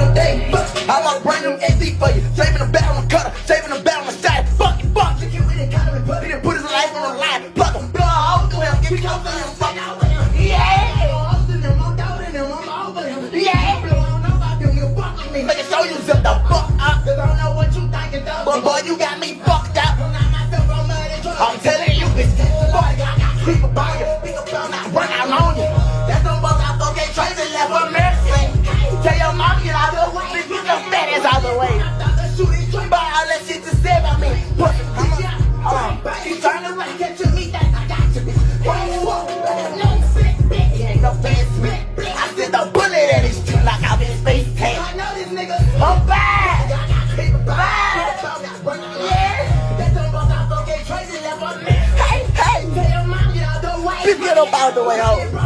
all day. I wanna bring them SD for you. Saving the battle on the cutter, saving the battle on the side. Fuck it, fuck it. He done put his life on the line. Plug him, blow a hole through him. Give me close to him, fuck out with him. Yeah. Yeah. Make it show you zip the fuck up. But boy, you got me fucked up. I'm telling you, bitch. Boy, I got people by you. Not run out on you. That's them bucks I fuck ain't Tracy left for mercy. Tell your mom get out the way. Bitch, get your fat ass out the way. But all that shit to say about me. Pussy, she's trying to run, catch you, me, that I got you, bitch. No sick, bitch. He ain't no fancy, bitch. I sent a bullet at his street like I've been face tan. I know this nigga. I'm bad. Bad. Yeah. That's them bucks I fuck ain't Tracy left for mercy. Hey, hey. Tell your mom get out the way. Bitch, get up out the way, ho.